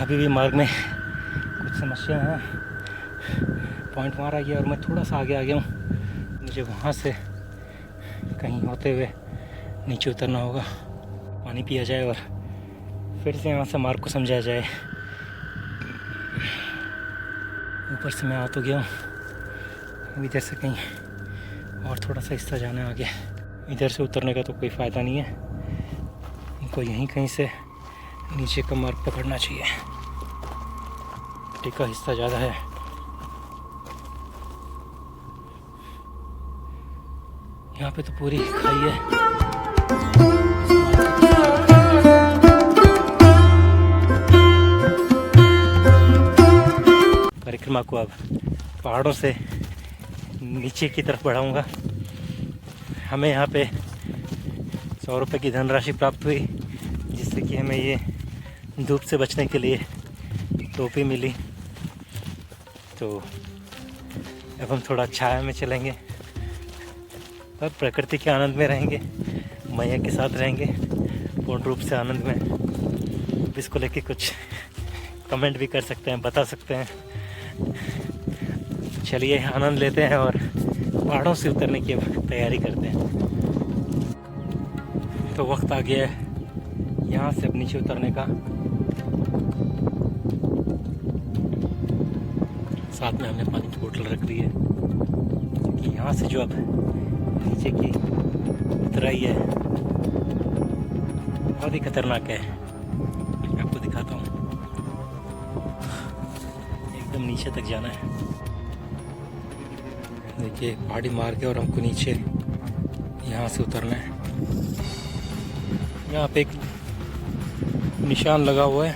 अभी भी मार्ग में कुछ समस्या है। पॉइंट वहाँ रह गया और मैं थोड़ा सा आगे आ गया हूँ। मुझे वहाँ से कहीं होते हुए नीचे उतरना होगा, पानी पिया जाए और फिर से यहाँ से मार्ग को समझाया जाए। ऊपर से मैं आ तो गया हूँ, अब इधर से कहीं और थोड़ा सा हिस्सा जाना है आगे। इधर से उतरने का तो कोई फ़ायदा नहीं है, इनको यहीं कहीं से नीचे का मार्ग पकड़ना चाहिए। टिका हिस्सा ज़्यादा है। यहाँ पे तो पूरी खाई है। परिक्रमा को अब पहाड़ों से नीचे की तरफ बढ़ाऊंगा। हमें यहाँ पे 100 रुपये की धनराशि प्राप्त हुई, जिससे कि हमें ये धूप से बचने के लिए टोपी मिली। तो अब हम थोड़ा छाया में चलेंगे और प्रकृति के आनंद में रहेंगे, मैया के साथ रहेंगे पूर्ण रूप से आनंद में। इसको लेके कुछ कमेंट भी कर सकते हैं, बता सकते हैं। चलिए आनंद लेते हैं और पहाड़ों से उतरने की तैयारी करते हैं। तो वक्त आ गया है यहाँ से अब नीचे उतरने का। साथ में हमने पानी की बोतल रख दी है, क्योंकि यहाँ से जो अब नीचे की उतराई है बहुत ही खतरनाक है। मैं आपको दिखाता हूँ, एकदम नीचे तक जाना है। देखिए पहाड़ी मार्ग है और हमको नीचे यहाँ से उतरना है। यहाँ पे एक निशान लगा हुआ है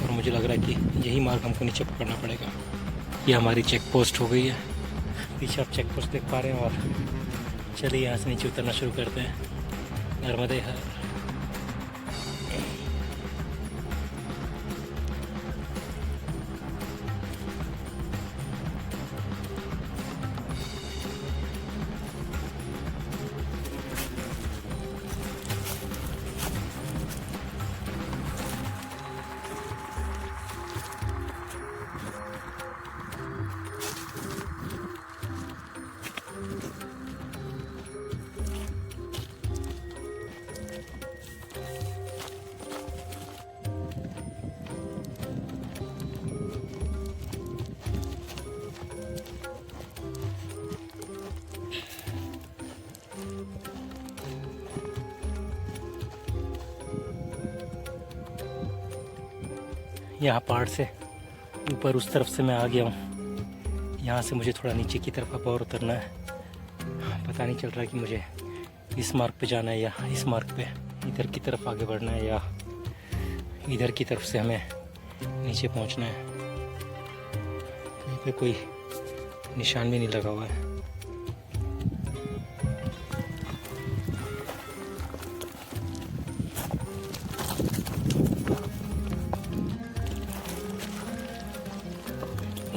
और मुझे लग रहा है कि यही मार्ग हमको नीचे पकड़ना पड़ेगा। ये हमारी चेक पोस्ट हो गई है। पीछे आप चेक पोस्ट देख पा रहे हैं। और चलिए यहाँ से नीचे उतरना शुरू करते हैं। नर्मदे हर। यहाँ पहाड़ से ऊपर उस तरफ से मैं आ गया हूँ। यहाँ से मुझे थोड़ा नीचे की तरफ अब और उतरना है। पता नहीं चल रहा है कि मुझे इस मार्ग पे जाना है या इस मार्ग पे, इधर की तरफ आगे बढ़ना है या इधर की तरफ से हमें नीचे पहुँचना है। यहाँ पे कोई निशान भी नहीं लगा हुआ है।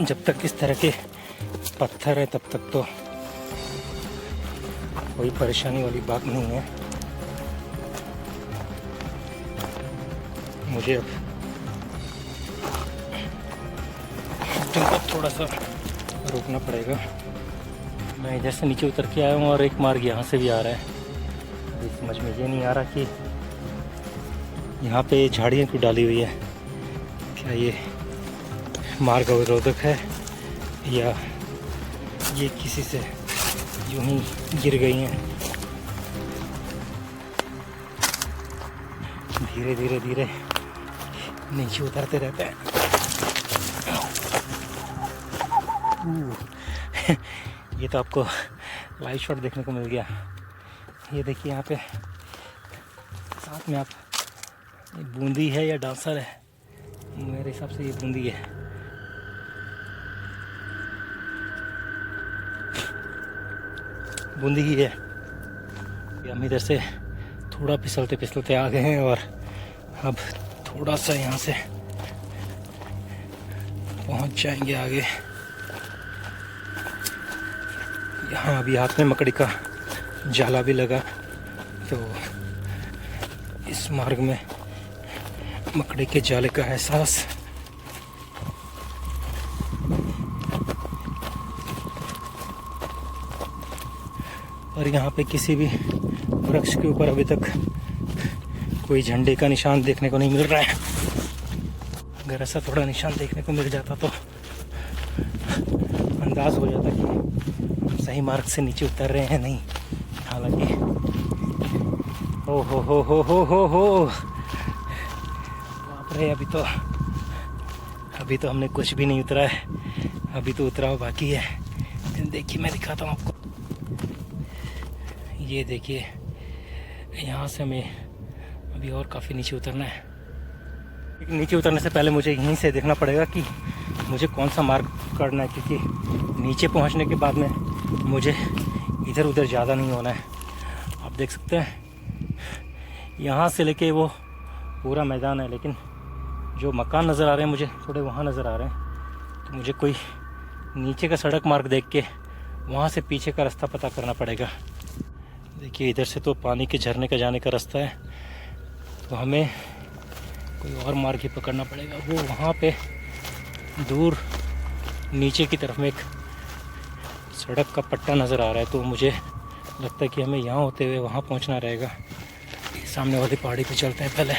जब तक इस तरह के पत्थर है तब तक तो कोई परेशानी वाली बात नहीं है। मुझे अब थोड़ा सा रुकना पड़ेगा। मैं इधर से नीचे उतर के आया हूँ और एक मार्ग यहाँ से भी आ रहा है। अभी समझ में ये नहीं आ रहा कि यहाँ पे झाड़ियाँ क्यों डाली हुई है। क्या ये मार्ग अवरोधक है या ये किसी से यूं ही गिर गई हैं। धीरे धीरे धीरे नीचे उतरते रहते हैं। ये तो आपको लाइव शॉट देखने को मिल गया। ये देखिए यहाँ पे साथ में आप, ये बूंदी है या डांसर है? मेरे हिसाब से ये बूंदी है। बूंदी ही है। हम इधर से थोड़ा फिसलते फिसलते आ गए हैं और अब थोड़ा सा यहाँ से पहुँच जाएंगे आगे। यहाँ अभी हाथ में मकड़ी का जाला भी लगा, तो इस मार्ग में मकड़ी के जाले का एहसास पर यहाँ पे किसी भी वृक्ष के ऊपर अभी तक कोई झंडे का निशान देखने को नहीं मिल रहा है। अगर ऐसा थोड़ा निशान देखने को मिल जाता तो अंदाज हो जाता कि हम सही मार्ग से नीचे उतर रहे हैं नहीं। हालांकि ओ हो बाप रे, अभी तो हमने कुछ भी नहीं उतरा है, अभी तो उतराव बाकी है। देखिए मैं दिखाता हूँ आपको, ये देखिए यहाँ से हमें अभी और काफ़ी नीचे उतरना है। नीचे उतरने से पहले मुझे यहीं से देखना पड़ेगा कि मुझे कौन सा मार्ग करना है, क्योंकि नीचे पहुँचने के बाद में मुझे इधर उधर ज़्यादा नहीं होना है। आप देख सकते हैं यहाँ से लेके वो पूरा मैदान है, लेकिन जो मकान नज़र आ रहे हैं मुझे थोड़े वहाँ नज़र आ रहे हैं, तो मुझे कोई नीचे का सड़क मार्ग देख के वहाँ से पीछे का रास्ता पता करना पड़ेगा। देखिए इधर से तो पानी के झरने का जाने का रास्ता है, तो हमें कोई और मार्ग ही पकड़ना पड़ेगा। वो वहाँ पे दूर नीचे की तरफ में एक सड़क का पट्टा नज़र आ रहा है, तो मुझे लगता है कि हमें यहाँ होते हुए वहाँ पहुँचना रहेगा। सामने वाली पहाड़ी पे चलते हैं पहले।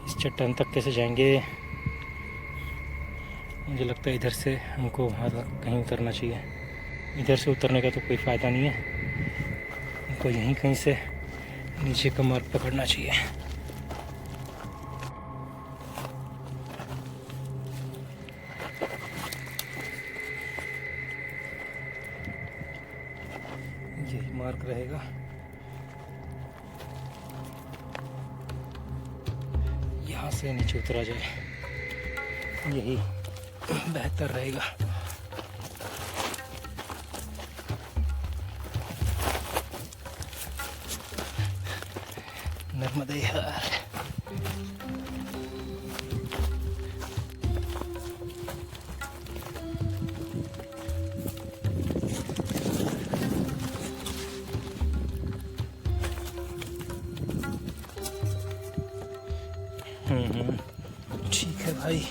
इस चट्टान तक कैसे जाएंगे? मुझे लगता है इधर से हमको वहाँ तक कहीं उतरना चाहिए। इधर से उतरने का तो कोई फ़ायदा नहीं है, हमको यहीं कहीं से नीचे का मार्ग पकड़ना चाहिए। यही मार्ग रहेगा। यहाँ से नीचे उतरा जाए, यही बेहतर रहेगा। नर्मदे यार। ठीक है भाई।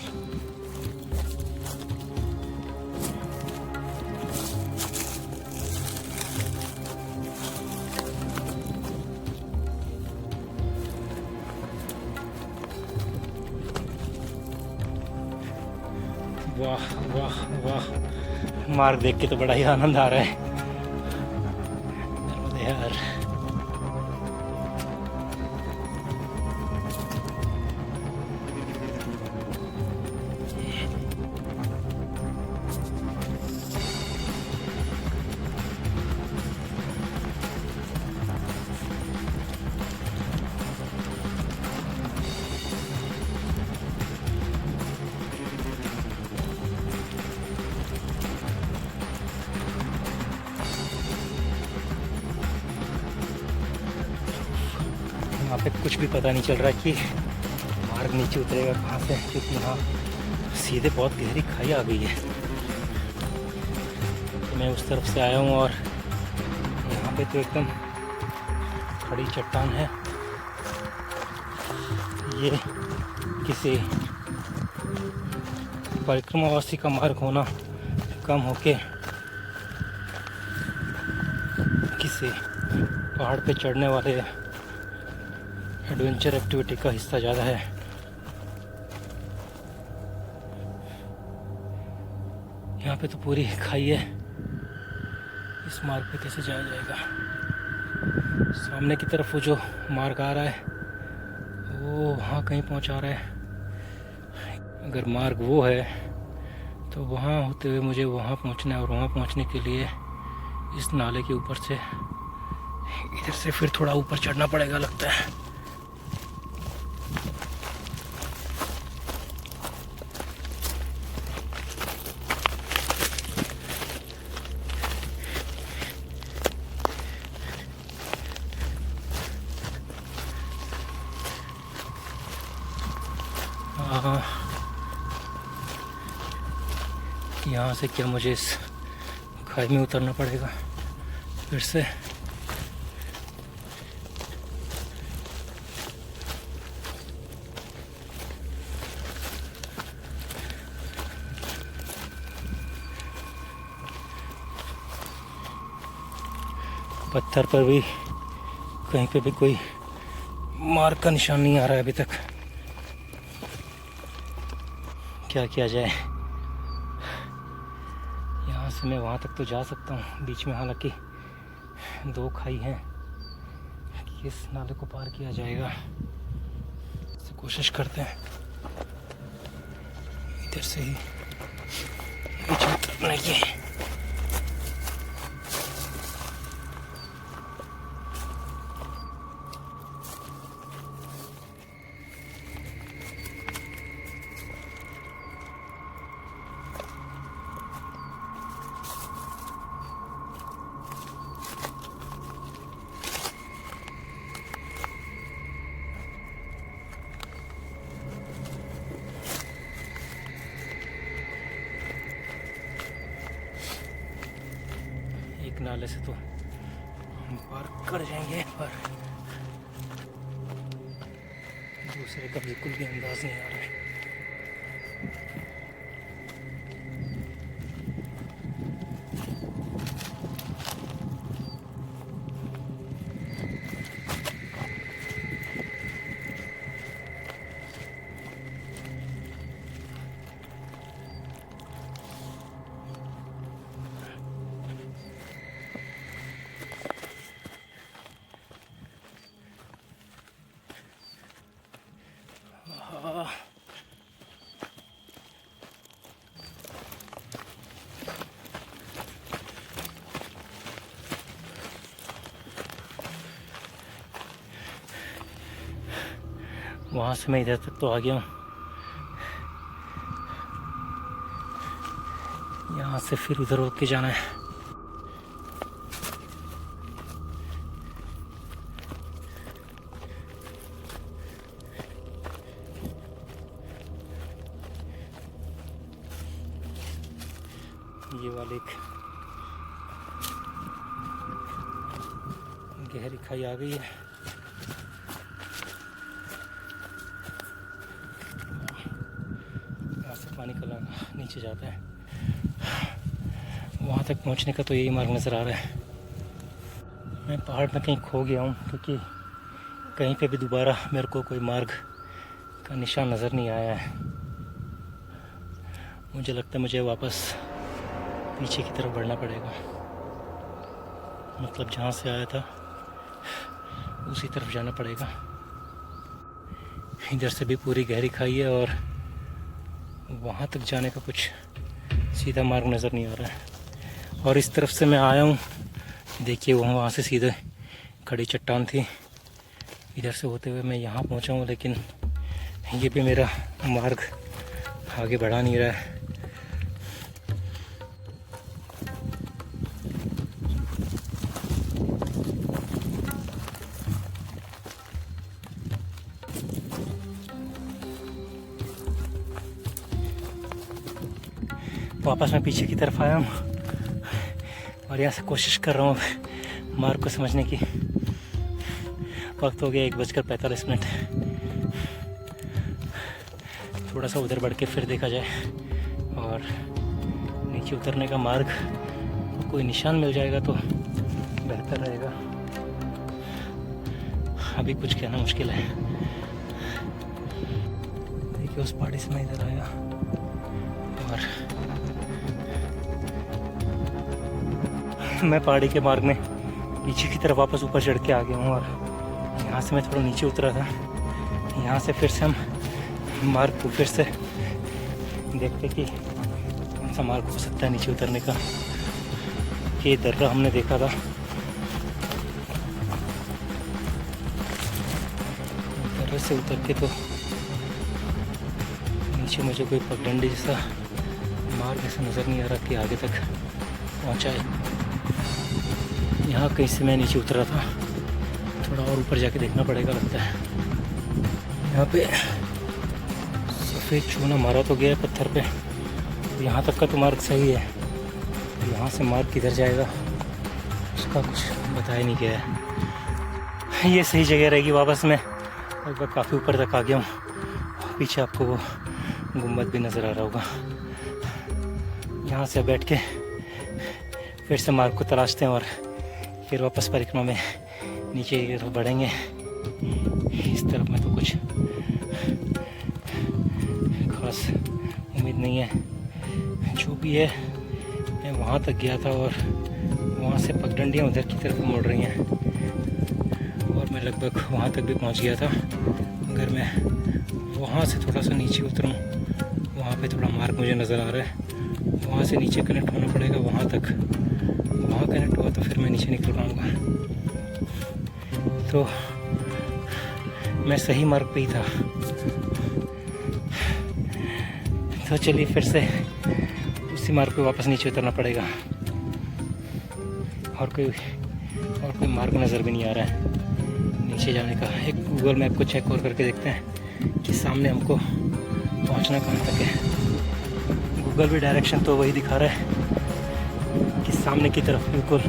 वाह वाह वाह, मार्ग देख के तो बड़ा ही आनंद आ रहा है यार। यहाँ पे कुछ भी पता नहीं चल रहा कि मार्ग नीचे उतरेगा कहाँ से, क्योंकि यहाँ सीधे बहुत गहरी खाई आ गई है। मैं उस तरफ से आया हूँ और यहाँ पे तो एकदम खड़ी चट्टान है। ये किसी परिक्रमावासी का मार्ग होना कम होके किसी पहाड़ पे चढ़ने वाले एडवेंचर एक्टिविटी का हिस्सा ज़्यादा है। यहाँ पे तो पूरी खाई है, इस मार्ग पे कैसे जाया जाएगा? सामने की तरफ वो जो मार्ग आ रहा है वो वहाँ कहीं पहुँचा रहा है। अगर मार्ग वो है तो वहाँ होते हुए मुझे वहाँ पहुँचना है, और वहाँ पहुँचने के लिए इस नाले के ऊपर से इधर से फिर थोड़ा ऊपर चढ़ना पड़ेगा लगता है। यहाँ से क्या मुझे इस खाई में उतरना पड़ेगा फिर से? पत्थर पर भी कहीं पे भी कोई मार्क का निशान नहीं आ रहा है अभी तक। क्या किया जाए। यहाँ से मैं वहाँ तक तो जा सकता हूँ, बीच में हालांकि 2 खाई हैं कि इस नाले को पार किया जाएगा। तो कोशिश करते हैं इधर से ही नीचे उतरने की। एक नाले से तो हम पार कर जाएंगे, पर दूसरे का बिल्कुल भी अंदाज नहीं आ रहा है। वहाँ से मैं इधर तक तो आ गया हूँ। यहाँ से फिर उधर होके जाना है। ये वाली एक गहरी खाई आ गई है। यहाँ से पानी का नीचे जाता है। वहाँ तक पहुँचने का तो यही मार्ग नज़र आ रहा है। मैं पहाड़ में कहीं खो गया हूँ, क्योंकि कहीं पे भी दोबारा मेरे को कोई मार्ग का निशान नज़र नहीं आया है। मुझे लगता है मुझे वापस पीछे की तरफ बढ़ना पड़ेगा। मतलब जहाँ से आया था उसी तरफ जाना पड़ेगा। इधर से भी पूरी गहरी खाई है और वहाँ तक जाने का कुछ सीधा मार्ग नज़र नहीं आ रहा है। और इस तरफ से मैं आया हूँ, देखिए वहाँ से सीधे खड़ी चट्टान थी। इधर से होते हुए मैं यहाँ पहुँचा हूँ, लेकिन ये भी मेरा मार्ग आगे बढ़ा नहीं रहा है। वापस मैं पीछे की तरफ आया हूँ और यहाँ से कोशिश कर रहा हूँ मार्ग को समझने की। वक्त हो गया 1:45। थोड़ा सा उधर बढ़ के फिर देखा जाए और नीचे उतरने का मार्ग कोई निशान मिल जाएगा तो बेहतर रहेगा। अभी कुछ कहना मुश्किल है। देखिए उस पहाड़ी से मैं इधर आया और मैं पहाड़ी के मार्ग में पीछे की तरफ वापस ऊपर चढ़ के आ गया हूँ। और यहाँ से मैं थोड़ा नीचे उतरा था। यहाँ से फिर से हम मार्ग को फिर से देखते कि कौन सा मार्ग हो सकता है नीचे उतरने का। ये दर्रा हमने देखा था, दर्रे से उतर के तो नीचे मुझे कोई पगडंडी जैसा मार्ग ऐसा नज़र नहीं आ रहा कि आगे तक पहुँचा है। यहाँ कहीं से मैं नीचे उतरा था, थोड़ा और ऊपर जाके देखना पड़ेगा लगता है। यहाँ पे सफ़ेद चूना मारा तो गया है पत्थर पे। यहाँ तक का तो मार्ग सही है, यहाँ से मार्ग किधर जाएगा उसका कुछ बताया नहीं गया है। ये सही जगह रहेगी वापस। मैं लगभग काफ़ी ऊपर तक आ गया हूँ। पीछे आपको वो गुम्बद भी नज़र आ रहा होगा। यहाँ से बैठ के फिर से मार्ग को तलाशते हैं और फिर वापस परिक्रमा में नीचे की तरफ बढ़ेंगे। इस तरफ में तो कुछ खास उम्मीद नहीं है। जो भी है, मैं वहाँ तक गया था और वहाँ से पगडंडियाँ उधर की तरफ मुड़ रही हैं और मैं लगभग वहाँ तक भी पहुँच गया था। अगर मैं वहाँ से थोड़ा सा नीचे उतरूँ, वहाँ पे थोड़ा मार्ग मुझे नज़र आ रहा है, वहाँ से नीचे कनेक्ट होना पड़ेगा वहाँ तक। वहाँ कनेक्ट हुआ तो फिर मैं नीचे निकल पाऊँगा। तो मैं सही मार्ग पे ही था। तो चलिए फिर से उसी मार्ग पे वापस नीचे उतरना पड़ेगा। और कोई मार्ग नज़र भी नहीं आ रहा है नीचे जाने का। एक गूगल मैप को चेक और करके देखते हैं कि सामने हमको पहुंचना कहाँ तक है। गूगल भी डायरेक्शन तो वही दिखा रहा है कि सामने की तरफ बिल्कुल।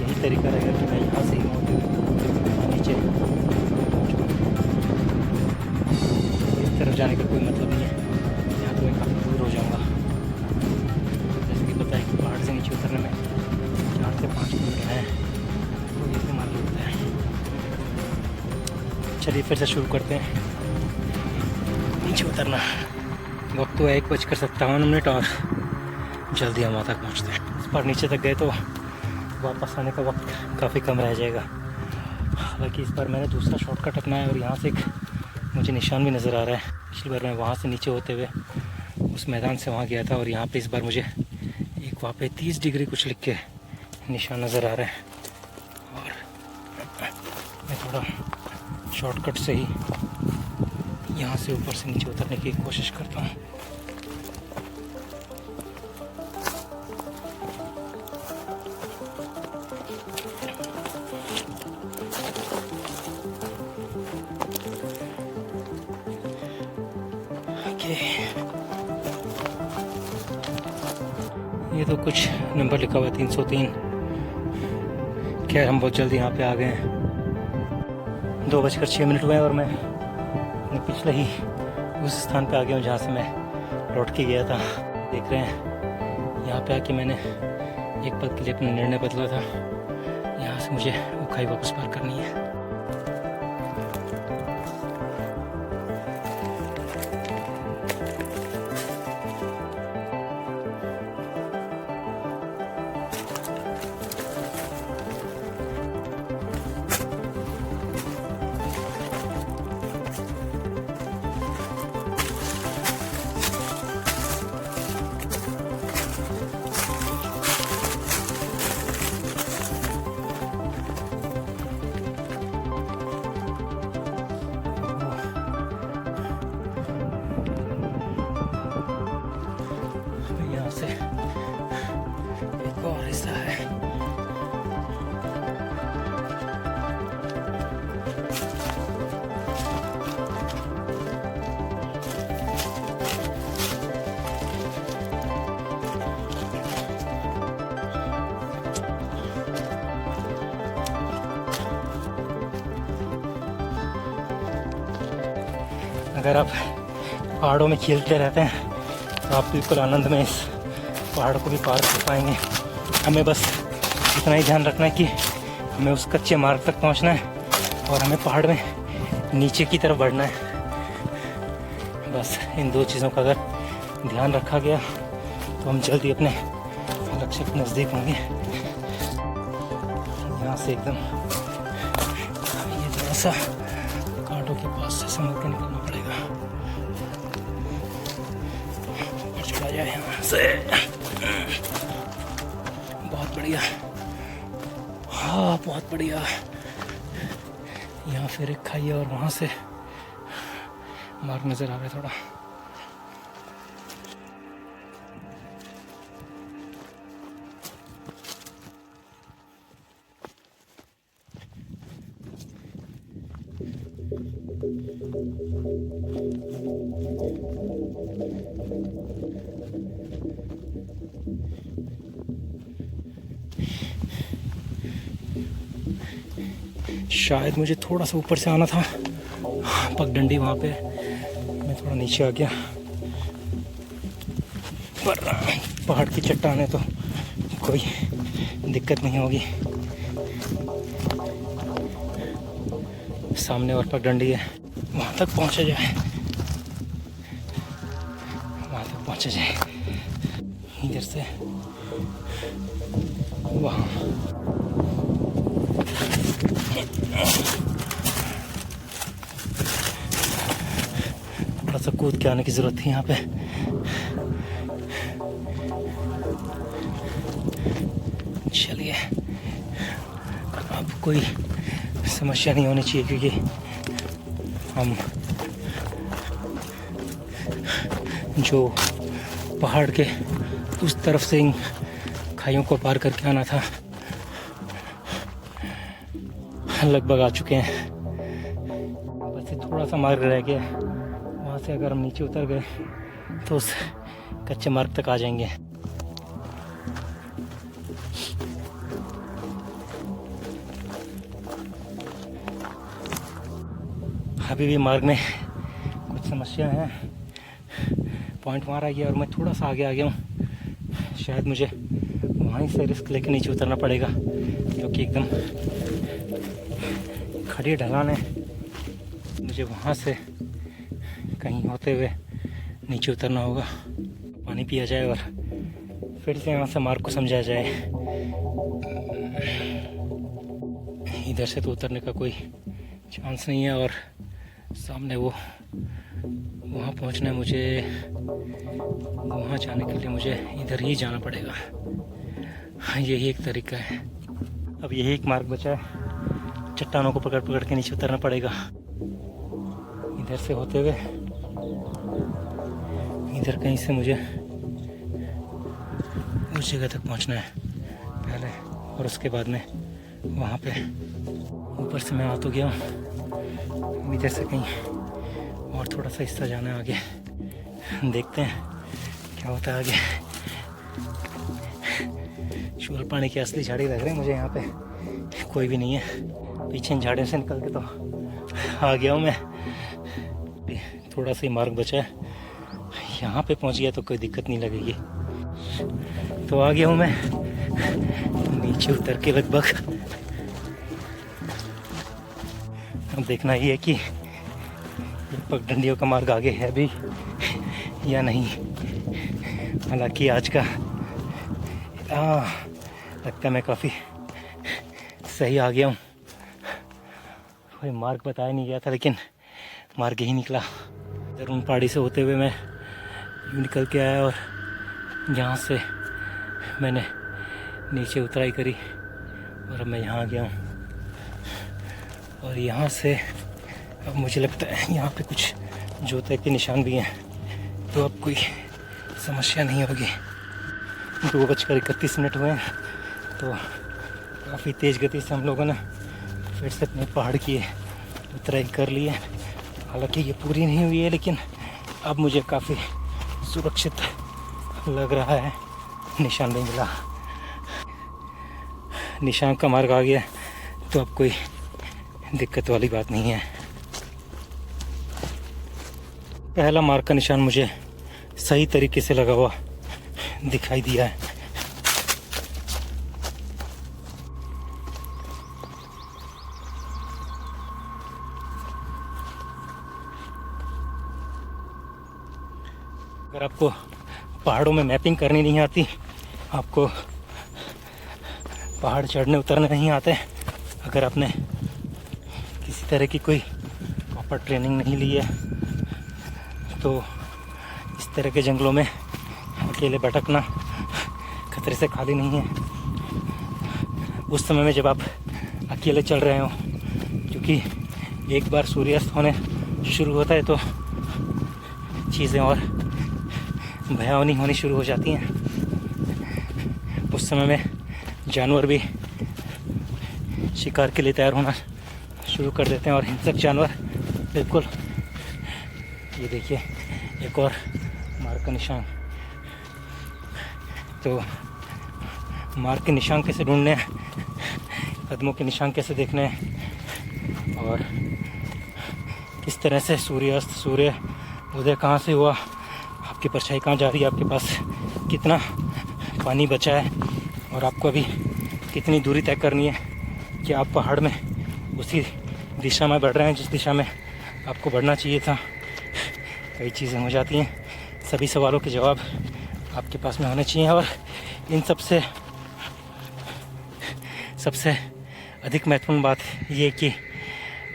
यही तरीका रहेगा कि मैं यहाँ से ही नीचे। इस तरफ जाने का कोई मतलब नहीं है, यहाँ तो मैं काफ़ी दूर हो जाऊँगा। जैसे कि पता है कि पहाड़ से नीचे उतरने में 4 से 5 किलोमीटर है, तो ये तो मालूम होता है। चलिए फिर से शुरू करते हैं नीचे उतरना। वक्त तो 1:57 और जल्दी हम वहाँ तक पहुँचते हैं। इस बार नीचे तक गए तो वापस आने का वक्त काफ़ी कम रह जाएगा। हालांकि इस बार मैंने दूसरा शॉर्टकट अपनाया और यहाँ से एक मुझे निशान भी नज़र आ रहा है। पिछली बार मैं वहाँ से नीचे होते हुए उस मैदान से वहाँ गया था और यहाँ पे इस बार मुझे एक वहाँ पे 30 डिग्री कुछ लिख के निशान नज़र आ रहा है। और मैं थोड़ा शॉर्टकट से ही यहाँ से ऊपर से नीचे उतरने की कोशिश करता हूँ। ये तो कुछ नंबर लिखा हुआ है 303। खैर हम बहुत जल्दी यहाँ पे आ गए हैं। 2:06 हुए हैं और मैं पिछले ही उस स्थान पे आ गया हूँ जहाँ से मैं लौट के गया था। देख रहे हैं यहाँ पे आके मैंने एक पल के लिए अपना निर्णय बदला था। यहाँ से मुझे उखाई वापस पार करनी है। एक और हिस्सा है। अगर आप पहाड़ों में खेलते रहते हैं तो आप बिल्कुल आनंद में इस पहाड़ को भी पार कर पाएंगे। हमें बस इतना ही ध्यान रखना है कि हमें उस कच्चे मार्ग तक पहुंचना है और हमें पहाड़ में नीचे की तरफ बढ़ना है। बस इन 2 चीज़ों का अगर ध्यान रखा गया तो हम जल्दी अपने लक्ष्य के नज़दीक होंगे। यहाँ से एकदम ये थोड़ा सा कांटों के पास से संभल के निकलना पड़ेगा। चला जाए यहाँ से। बहुत बढ़िया, हाँ बहुत बढ़िया। यहाँ फिर एक खाई है और वहाँ से मार्ग नज़र आ रहा है थोड़ा। शायद मुझे थोड़ा सा ऊपर से आना था, पगडंडी वहाँ पे मैं थोड़ा नीचे आ गया। पर पहाड़ की चट्टान है तो कोई दिक्कत नहीं होगी। सामने और पगडंडी है, वहाँ तक पहुँचा जाए, वहाँ तक पहुँचा जाए। इधर से वहाँ थोड़ा सा कूद के आने की ज़रूरत थी यहाँ पे। चलिए, अब कोई समस्या नहीं होनी चाहिए क्योंकि हम जो पहाड़ के उस तरफ से इन खाइयों को पार करके आना था लगभग आ चुके हैं। बस थोड़ा सा मार्ग रह गया, वहाँ से अगर हम नीचे उतर गए तो उस कच्चे मार्ग तक आ जाएंगे। अभी भी मार्ग में कुछ समस्या है, पॉइंट वहाँ रह गया और मैं थोड़ा सा आगे आ गया हूँ। शायद मुझे वहीं से रिस्क लेके नीचे उतरना पड़ेगा क्योंकि एकदम खड़ी ढलान है। मुझे वहाँ से कहीं होते हुए नीचे उतरना होगा। पानी पिया जाए और फिर से यहाँ से मार्ग को समझाया जाए। इधर से तो उतरने का कोई चांस नहीं है और सामने वो वहाँ पहुँचना है मुझे। वहाँ जाने के लिए मुझे इधर ही जाना पड़ेगा। हाँ, यही एक तरीका है। अब यही एक मार्ग बचा है, चट्टानों को पकड़ पकड़ के नीचे उतरना पड़ेगा। इधर से होते हुए इधर कहीं से मुझे उस जगह तक पहुंचना है पहले और उसके बाद में वहाँ पे ऊपर से मैं आ तो गया हूँ। इधर से कहीं और थोड़ा सा हिस्सा जाना है आगे, देखते हैं क्या होता है आगे। शूल पानी की असली झाड़ी लग रही है मुझे, यहाँ पे कोई भी नहीं है। पीछे इन झाड़ियों से निकल के तो आ गया हूँ मैं। थोड़ा सा ही मार्ग बचा है, यहाँ पे पहुँच गया तो कोई दिक्कत नहीं लगेगी। तो आ गया हूँ मैं नीचे उतर के लगभग। अब देखना ही है कि पगडंडियों का मार्ग आगे है भी या नहीं। हालांकि आज का लगता है मैं काफ़ी सही आ गया हूँ। कोई मार्ग बताया नहीं गया था लेकिन मार्ग ही निकला। इधर उन पहाड़ी से होते हुए मैं यूँ निकल के आया और यहाँ से मैंने नीचे उतराई करी और अब मैं यहाँ आ गया हूँ। और यहाँ से अब मुझे लगता है यहाँ पे कुछ जूते के निशान भी हैं, तो अब कोई समस्या नहीं होगी। 2:31 हुए हैं तो काफ़ी तेज़ गति से हम लोगों ने फिर से अपने पहाड़ की उतराई कर ली है। हालांकि ये पूरी नहीं हुई है लेकिन अब मुझे काफ़ी सुरक्षित लग रहा है। निशान भी मिला, निशान का मार्ग आ गया तो अब कोई दिक्कत वाली बात नहीं है। पहला मार्ग का निशान मुझे सही तरीके से लगा हुआ दिखाई दिया है। अगर आपको पहाड़ों में मैपिंग करनी नहीं आती, आपको पहाड़ चढ़ने उतरने नहीं आते, अगर आपने किसी तरह की कोई प्रॉपर ट्रेनिंग नहीं ली है तो इस तरह के जंगलों में अकेले भटकना खतरे से खाली नहीं है। उस समय में जब आप अकेले चल रहे हो, क्योंकि एक बार सूर्यास्त होने शुरू होता है तो चीज़ें और भयावनी होनी शुरू हो जाती हैं। उस समय में जानवर भी शिकार के लिए तैयार होना शुरू कर देते हैं और हिंसक जानवर बिल्कुल। ये देखिए एक और मार्ग का निशान। तो मार्ग के निशान कैसे ढूंढने हैं, कदमों के निशान कैसे देखने हैं और किस तरह से सूर्यास्त सूर्य उदय कहाँ से हुआ, आपकी परछाई कहाँ जा रही है, आपके पास कितना पानी बचा है और आपको अभी कितनी दूरी तय करनी है कि आप पहाड़ में उसी दिशा में बढ़ रहे हैं जिस दिशा में आपको बढ़ना चाहिए था। कई चीज़ें हो जाती हैं, सभी सवालों के जवाब आपके पास में होने चाहिए। और इन सबसे अधिक महत्वपूर्ण बात ये कि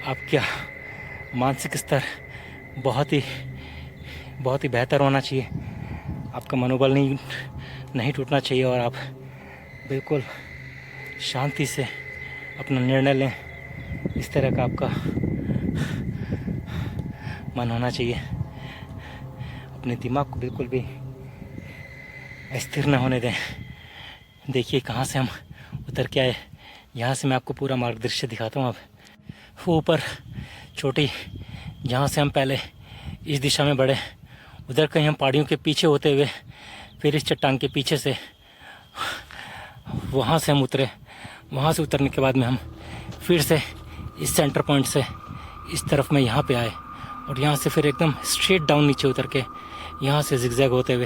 आपका मानसिक स्तर बहुत ही बेहतर होना चाहिए। आपका मनोबल नहीं टूटना चाहिए और आप बिल्कुल शांति से अपना निर्णय लें। इस तरह का आपका मन होना चाहिए। अपने दिमाग को बिल्कुल भी अस्थिर न होने दें। देखिए कहाँ से हम उतर के आए। यहाँ से मैं आपको पूरा मार्गदृश्य दिखाता हूँ। अब वो ऊपर चोटी जहाँ से हम पहले इस दिशा में बढ़े, उधर कहीं हम पहाड़ियों के पीछे होते हुए फिर इस चट्टान के पीछे से वहाँ से हम उतरे। वहाँ से उतरने के बाद में हम फिर से इस सेंटर पॉइंट से इस तरफ में यहाँ पे आए और यहाँ से फिर एकदम स्ट्रेट डाउन नीचे उतर के यहाँ से जिगजैग होते हुए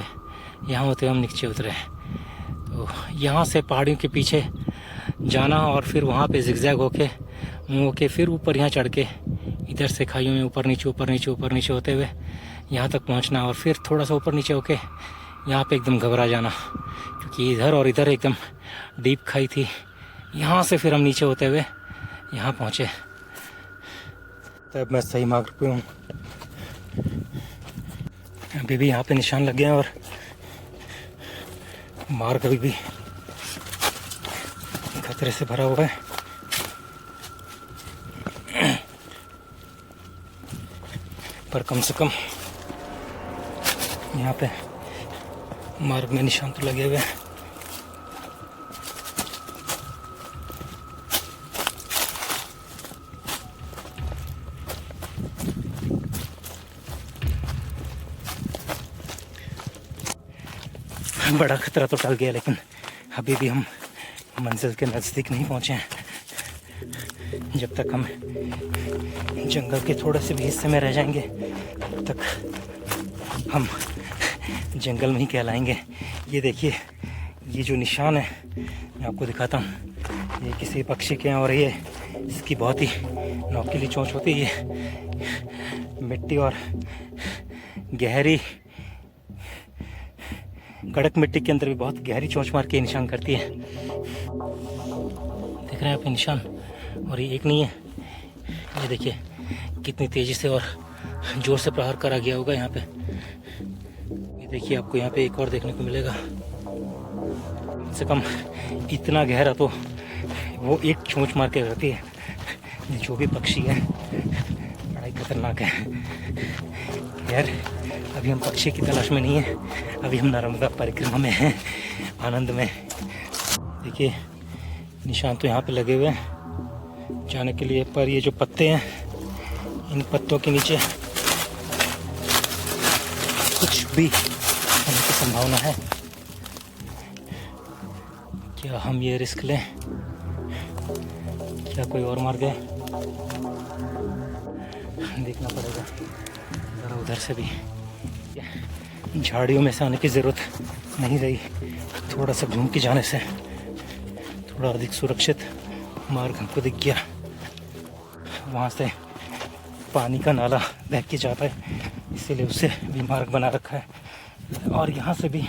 हम नीचे उतरे। तो यहाँ से पहाड़ियों के पीछे जाना और फिर वहाँ पे जिगजैग होके फिर ऊपर यहाँ चढ़ के इधर से खाइयों में ऊपर नीचे होते हुए यहाँ तक पहुँचना और फिर थोड़ा सा ऊपर नीचे होके यहाँ पे एकदम घबरा जाना, क्योंकि इधर और इधर एकदम डीप खाई थी। यहाँ से फिर हम नीचे होते हुए यहाँ पहुँचे। तब मैं सही मार्ग पे हूँ। अभी भी यहाँ पे निशान लग गए हैं और मार्ग अभी भी खतरे से भरा हुआ है। पर कम से कम यहाँ पे मार्ग में निशान तो लगे हुए हैं। बड़ा खतरा तो टल गया, लेकिन अभी भी हम मंजिल के नज़दीक नहीं पहुँचे हैं। जब तक हम जंगल के थोड़े से भी हिस्से में रह जाएंगे तब तक हम जंगल में ही कहलाएंगे। ये देखिए, ये जो निशान है मैं आपको दिखाता हूँ। ये किसी पक्षी के हैं और ये इसकी बहुत ही नोकीली चोंच होती है। ये मिट्टी और गहरी कड़क मिट्टी के अंदर भी बहुत गहरी चोंच मार के निशान करती है। देख रहे हैं आप निशान, और ये एक नहीं है, ये देखिए कितनी तेज़ी से और ज़ोर से प्रहार करा गया होगा यहाँ पे। ये देखिए आपको यहाँ पे एक और देखने को मिलेगा। कम से कम इतना गहरा तो वो एक चोंच मार के रहती है। जो भी पक्षी है बड़ा ही खतरनाक है। यार अभी हम पक्षी की तलाश में नहीं है, अभी हम नर्मदा परिक्रमा में हैं, आनंद में। देखिए निशान तो यहाँ पे लगे हुए हैं जाने के लिए, पर ये जो पत्ते हैं इन पत्तों के नीचे कुछ भी होने की संभावना है। क्या हम ये रिस्क लें? क्या कोई और मार्ग है? देखना पड़ेगा। ज़रा उधर से भी झाड़ियों में से आने की ज़रूरत नहीं रही। थोड़ा सा घूम के जाने से थोड़ा अधिक सुरक्षित मार्ग हमको दिख गया। वहाँ से पानी का नाला बह के जाता है, इसीलिए उसे भी मार्ग बना रखा है। और यहाँ से भी,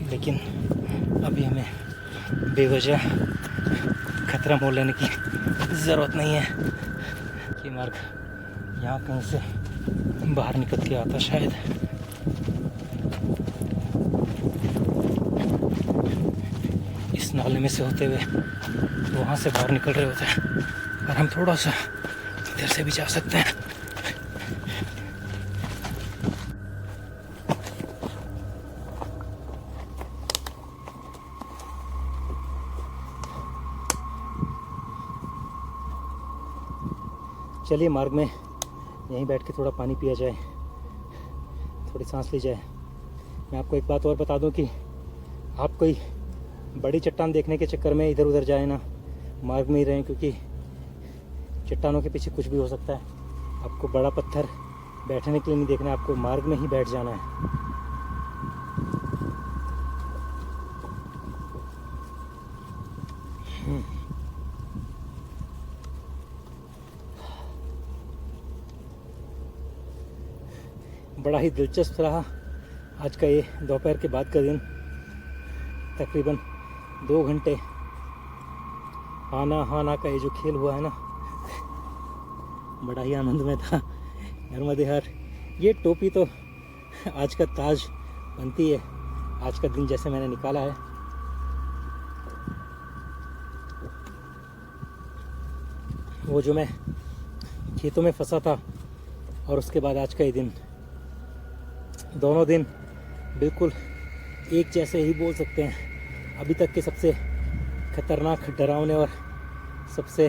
लेकिन अभी हमें बेवजह खतरा मोल लेने की ज़रूरत नहीं है। ये मार्ग यहाँ कहीं से बाहर निकल के आता शायद। इस नाले में से होते हुए तो वहाँ से बाहर निकल रहे होते हैं, और हम थोड़ा सा इधर से भी जा सकते हैं। चलिए मार्ग में यहीं बैठ के थोड़ा पानी पिया जाए, थोड़ी सांस ली जाए। मैं आपको एक बात और बता दूं कि आप कोई बड़ी चट्टान देखने के चक्कर में इधर उधर जाए ना, मार्ग में ही रहें, क्योंकि चट्टानों के पीछे कुछ भी हो सकता है। आपको बड़ा पत्थर बैठने के लिए नहीं देखना है, आपको मार्ग में ही बैठ जाना है। ही दिलचस्प रहा आज का ये दोपहर के बाद का दिन। तकरीबन 2 घंटे आना हाना का ये जो खेल हुआ है ना, बड़ा ही आनंदमय था। नर्मदे हर, ये टोपी तो आज का ताज बनती है। आज का दिन जैसे मैंने निकाला है, वो जो मैं खेतों में फंसा था और उसके बाद आज का ये दिन, दोनों दिन बिल्कुल एक जैसे ही बोल सकते हैं। अभी तक के सबसे खतरनाक, डरावने और सबसे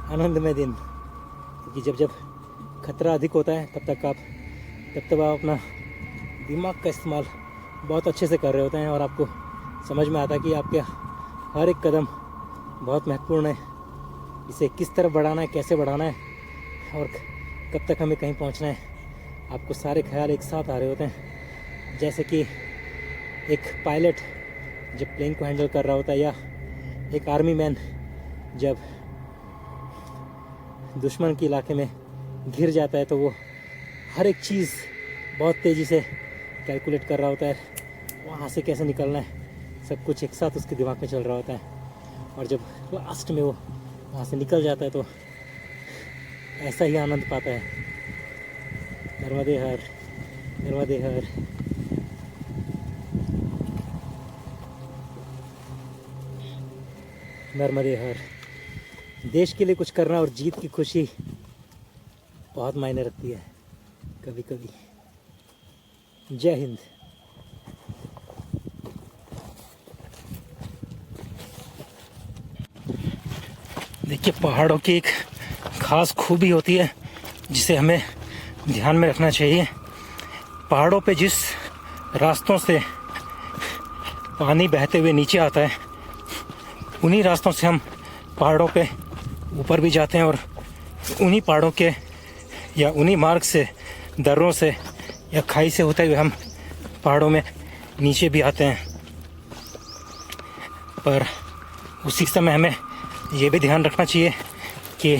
आनंदमय दिन, क्योंकि जब जब खतरा अधिक होता है तब तक आप अपना दिमाग का इस्तेमाल बहुत अच्छे से कर रहे होते हैं और आपको समझ में आता है कि आपके हर एक कदम बहुत महत्वपूर्ण है। इसे किस तरफ बढ़ाना है, कैसे बढ़ाना है और कब तक हमें कहीं पहुंचना है। आपको सारे ख्याल एक साथ आ रहे होते हैं, जैसे कि एक पायलट जब प्लेन को हैंडल कर रहा होता है, या एक आर्मी मैन जब दुश्मन के इलाके में घिर जाता है तो वो हर एक चीज़ बहुत तेज़ी से कैलकुलेट कर रहा होता है, वहाँ से कैसे निकलना है, सब कुछ एक साथ उसके दिमाग में चल रहा होता है। और जब लास्ट में वो वहाँ से निकल जाता है तो ऐसा ही आनंद पाता है। नर्मदे हर, नर्मदे हर। नर्मदे हर। देश के लिए कुछ करना और जीत की खुशी बहुत मायने रखती है कभी कभी। जय हिंद। देखिए, पहाड़ों की एक खास खूबी होती है जिसे हमें ध्यान में रखना चाहिए। पहाड़ों पे जिस रास्तों से पानी बहते हुए नीचे आता है, उन्हीं रास्तों से हम पहाड़ों पे ऊपर भी जाते हैं और उन्हीं पहाड़ों के या उन्हीं मार्ग से, दर्रों से या खाई से होते हुए हम पहाड़ों में नीचे भी आते हैं। पर उसी समय हमें ये भी ध्यान रखना चाहिए कि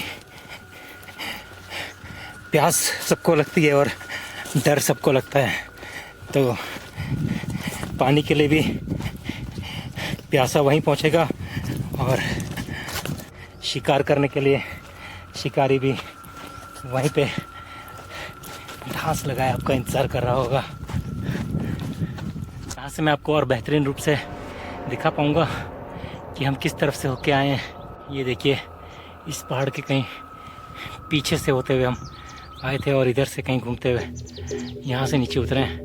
प्यास सबको लगती है और डर सबको लगता है, तो पानी के लिए भी प्यासा वहीं पहुंचेगा और शिकार करने के लिए शिकारी भी वहीं पे घास लगाए आपका इंतज़ार कर रहा होगा। यहाँ से मैं आपको और बेहतरीन रूप से दिखा पाऊँगा कि हम किस तरफ से होके आए हैं। ये देखिए, इस पहाड़ के कहीं पीछे से होते हुए हम आए थे और इधर से कहीं घूमते हुए यहाँ से नीचे उतरे हैं।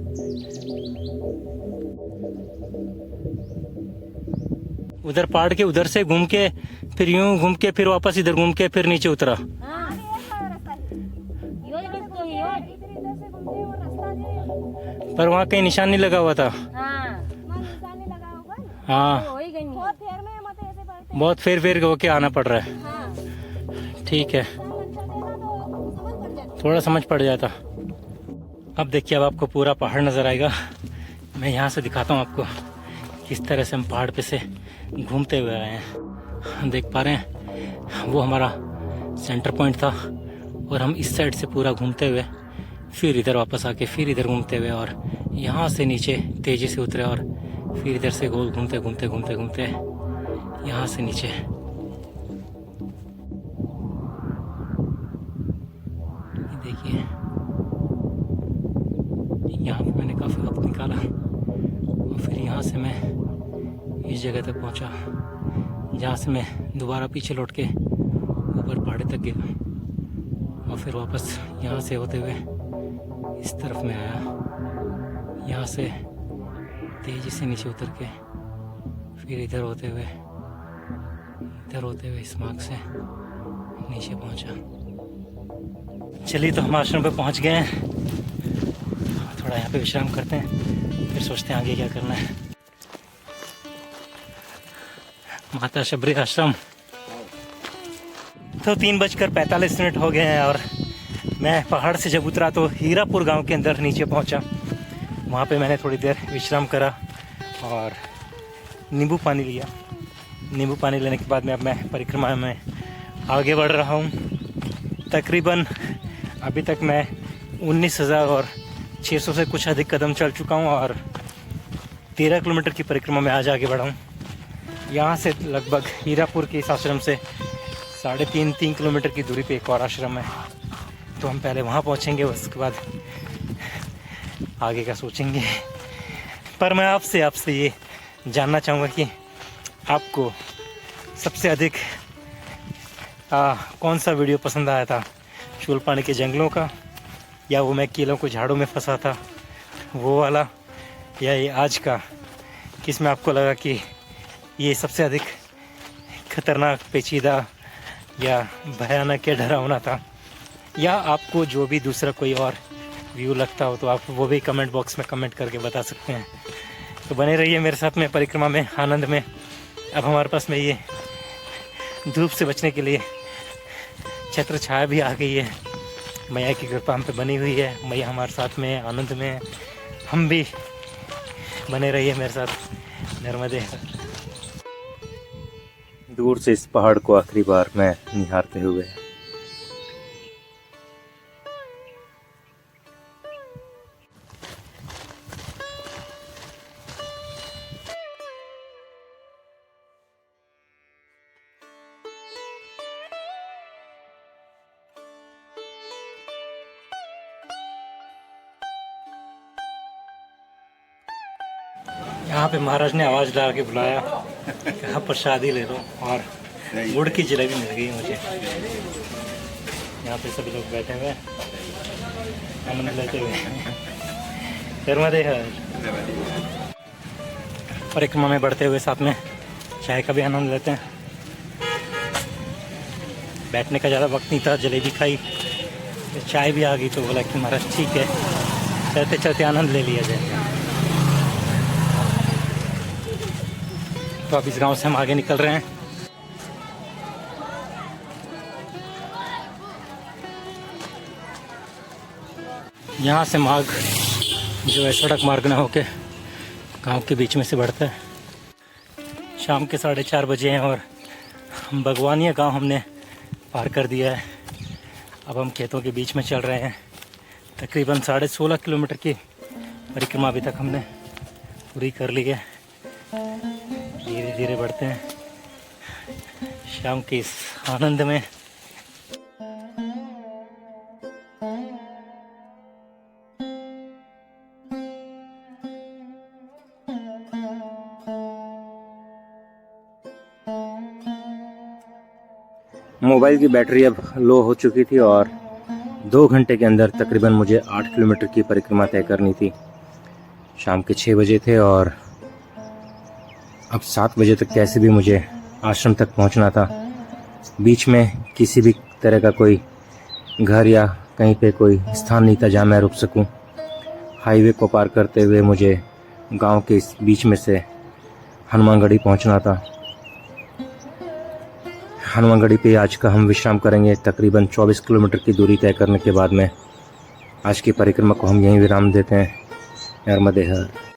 उधर पहाड़ के उधर से घूम के फिर यूं घूम के फिर वापस इधर घूम के फिर नीचे उतरा। पर वहाँ कहीं निशान नहीं लगा हुआ था। हाँ, बहुत फेर होके आना पड़ रहा है। ठीक है, थोड़ा समझ पड़ जाता। अब देखिए, अब आपको पूरा पहाड़ नज़र आएगा। मैं यहाँ से दिखाता हूँ आपको किस तरह से हम पहाड़ पे से घूमते हुए आए हैं। देख पा रहे हैं, वो हमारा सेंटर पॉइंट था और हम इस साइड से पूरा घूमते हुए फिर इधर वापस आके फिर इधर घूमते हुए और यहाँ से नीचे तेज़ी से उतरे और फिर इधर से गोल घूमते घूमते घूमते घूमते यहाँ से नीचे। देखिए, यहाँ पे मैंने काफ़ी वक्त निकाला और फिर यहाँ से मैं इस जगह तक पहुँचा जहाँ से मैं दोबारा पीछे लौट के ऊपर पहाड़ी तक गया और फिर वापस यहाँ से होते हुए इस तरफ में आया। यहाँ से तेज़ी से नीचे उतर के फिर इधर होते हुए इस मार्ग से नीचे पहुँचा। चलिए, तो हम आश्रम पे पहुँच गए हैं। थोड़ा यहाँ पे विश्राम करते हैं, फिर सोचते हैं आगे क्या करना है। माता शबरी आश्रम। तो 3:45 हो गए हैं और मैं पहाड़ से जब उतरा तो हीरापुर गांव के अंदर नीचे पहुंचा। वहाँ पे मैंने थोड़ी देर विश्राम करा और नींबू पानी लिया। नींबू पानी लेने के बाद में अब मैं परिक्रमा में आगे बढ़ रहा हूँ। तकरीबन अभी तक मैं 600 से कुछ अधिक कदम चल चुका हूँ और 13 किलोमीटर की परिक्रमा में आज आगे बढ़ा हूँ। यहाँ से लगभग हीरापुर के इस आश्रम से 3.5 किलोमीटर की दूरी पे एक और आश्रम है, तो हम पहले वहाँ पहुँचेंगे, उसके बाद आगे का सोचेंगे। पर मैं आपसे ये जानना चाहूँगा कि आपको सबसे अधिक कौन सा वीडियो पसंद आया था, शूलपाणी के जंगलों का, या वो मैं केलों को झाड़ों में फंसा था वो वाला, या ये आज का, किस में आपको लगा कि ये सबसे अधिक खतरनाक, पेचीदा या भयानक या डरावना था, या आपको जो भी दूसरा कोई और व्यू लगता हो तो आप वो भी कमेंट बॉक्स में कमेंट करके बता सकते हैं। तो बने रहिए मेरे साथ में परिक्रमा में, आनंद में। अब हमारे पास में ये धूप से बचने के लिए छत्र छाया भी आ गई है, मैया की कृपा हम पे बनी हुई है, मैया हमारे साथ में है, आनंद में है, हम भी। बने रहिए मेरे साथ। नर्मदे। दूर से इस पहाड़ को आखिरी बार मैं निहारते हुए यहाँ पे महाराज ने आवाज़ डाल के बुलाया, कहा प्रसादी ले लो, और गुड़ की जलेबी मिल गई मुझे। यहाँ पे सभी लोग बैठे हुए आनंद लेते हुए। नर्मदे हर। परिक्रमा में बढ़ते हुए साथ में चाय का भी आनंद लेते हैं। बैठने का ज़्यादा वक्त नहीं था, जलेबी खाई, चाय भी आ गई, तो बोला कि महाराज ठीक है, चलते चलते आनंद ले लिया जाए। तो अब इस गांव से हम आगे निकल रहे हैं। यहाँ से मार्ग जो है सड़क मार्ग ना होके गांव के बीच में से बढ़ता है। शाम के 4:30 बजे हैं और हम भगवानिया गांव हमने पार कर दिया है। अब हम खेतों के बीच में चल रहे हैं। तकरीबन 16.5 किलोमीटर की परिक्रमा अभी तक हमने पूरी कर ली है। धीरे धीरे बढ़ते हैं शाम के इस आनंद में। मोबाइल की बैटरी अब लो हो चुकी थी और 2 घंटे के अंदर तकरीबन मुझे 8 किलोमीटर की परिक्रमा तय करनी थी। शाम के 6 बजे थे और अब 7 बजे तक कैसे भी मुझे आश्रम तक पहुंचना था। बीच में किसी भी तरह का कोई घर या कहीं पे कोई स्थान नहीं था जहां मैं रुक सकूं। हाईवे को पार करते हुए मुझे गांव के इस बीच में से हनुमानगढ़ी पहुंचना था। हनुमानगढ़ी पे आज का हम विश्राम करेंगे। तकरीबन 24 किलोमीटर की दूरी तय करने के बाद में आज की परिक्रमा को हम यहीं विराम देते हैं। नर्मदे हर।